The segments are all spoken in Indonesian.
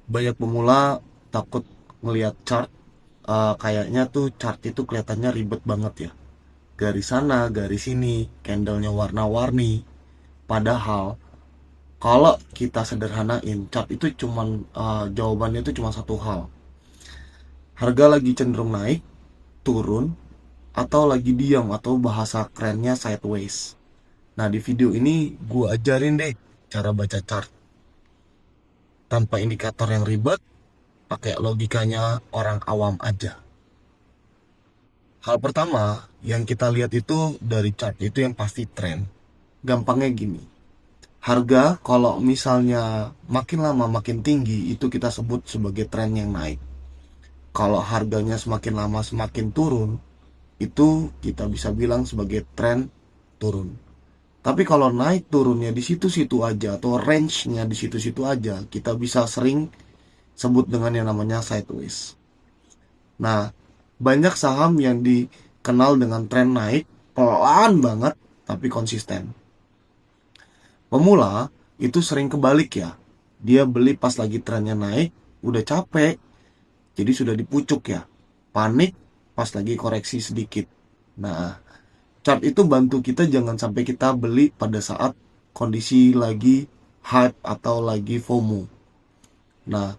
Banyak pemula takut ngelihat chart, kayaknya tuh chart itu kelihatannya ribet banget ya. Garis sana, garis sini, candlenya warna-warni. Padahal kalau kita sederhanain, chart itu cuman jawabannya itu cuma satu hal. Harga lagi cenderung naik, turun, atau lagi diam atau bahasa kerennya sideways. Nah, di video ini gue ajarin deh cara baca chart tanpa indikator yang ribet, pakai logikanya orang awam aja. Hal pertama yang kita lihat itu dari chart itu yang pasti tren. Gampangnya gini, harga kalau misalnya makin lama makin tinggi itu kita sebut sebagai tren yang naik. Kalau harganya semakin lama semakin turun, itu kita bisa bilang sebagai tren turun. Tapi kalau naik turunnya di situ-situ aja atau range-nya di situ-situ aja, kita bisa sering sebut dengan yang namanya sideways. Nah, banyak saham yang dikenal dengan tren naik pelan banget tapi konsisten. Pemula itu sering kebalik ya. Dia beli pas lagi trennya naik, udah capek, jadi sudah dipucuk ya. Panik pas lagi koreksi sedikit. Nah, chart itu bantu kita jangan sampai kita beli pada saat kondisi lagi hype atau lagi FOMO. Nah,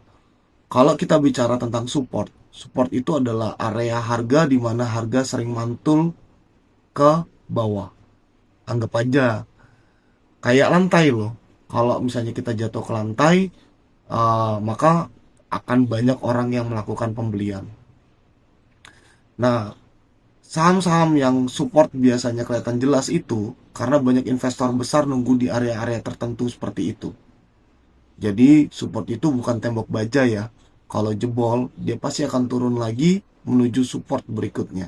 kalau kita bicara tentang support, support itu adalah area harga di mana harga sering mantul ke bawah. Anggap aja kayak lantai loh. Kalau misalnya kita jatuh ke lantai, maka akan banyak orang yang melakukan pembelian. Nah, saham-saham yang support biasanya kelihatan jelas itu karena banyak investor besar nunggu di area-area tertentu seperti itu. Jadi support itu bukan tembok baja ya. Kalau jebol, dia pasti akan turun lagi menuju support berikutnya.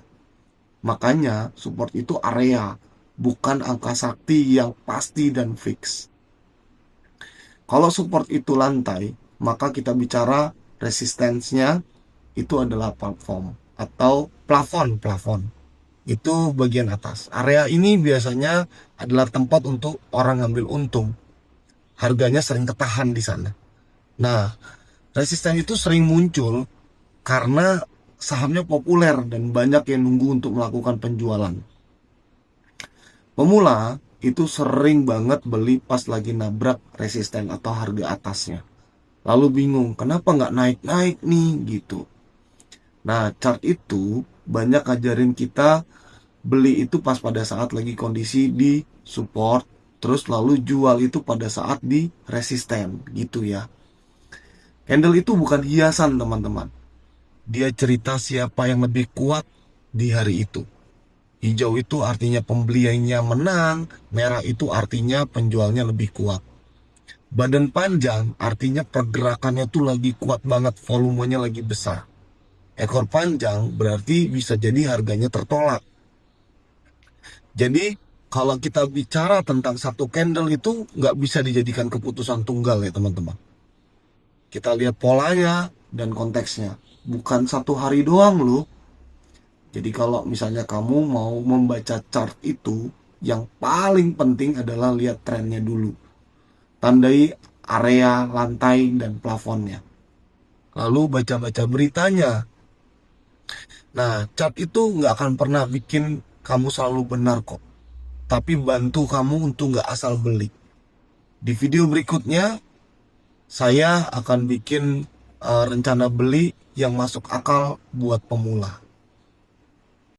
Makanya support itu area, bukan angka sakti yang pasti dan fix. Kalau support itu lantai, maka kita bicara resistensnya itu adalah platform atau plafon. Itu bagian atas. Area ini biasanya adalah tempat untuk orang ngambil untung. Harganya sering ketahan di sana. Nah, resisten itu sering muncul karena sahamnya populer dan banyak yang nunggu untuk melakukan penjualan. Pemula itu sering banget beli pas lagi nabrak resisten atau harga atasnya. Lalu bingung, kenapa nggak naik-naik nih gitu. Nah, chart itu banyak ngajarin kita beli itu pas pada saat lagi kondisi di support, terus lalu jual itu pada saat di resisten gitu ya. Candle itu bukan hiasan teman-teman. Dia cerita siapa yang lebih kuat di hari itu. Hijau itu artinya pembeliannya menang, merah itu artinya penjualnya lebih kuat. Badan panjang artinya pergerakannya tuh lagi kuat banget, volumenya lagi besar. Ekor panjang berarti bisa jadi harganya tertolak. Jadi kalau kita bicara tentang satu candle itu nggak bisa dijadikan keputusan tunggal ya teman-teman. Kita lihat polanya dan konteksnya. Bukan satu hari doang loh. Jadi kalau misalnya kamu mau membaca chart itu, yang paling penting adalah lihat trennya dulu. Tandai area lantai dan plafonnya. Lalu baca-baca beritanya. Nah, chart itu nggak akan pernah bikin kamu selalu benar kok. Tapi bantu kamu untuk nggak asal beli. Di video berikutnya, saya akan bikin rencana beli yang masuk akal buat pemula.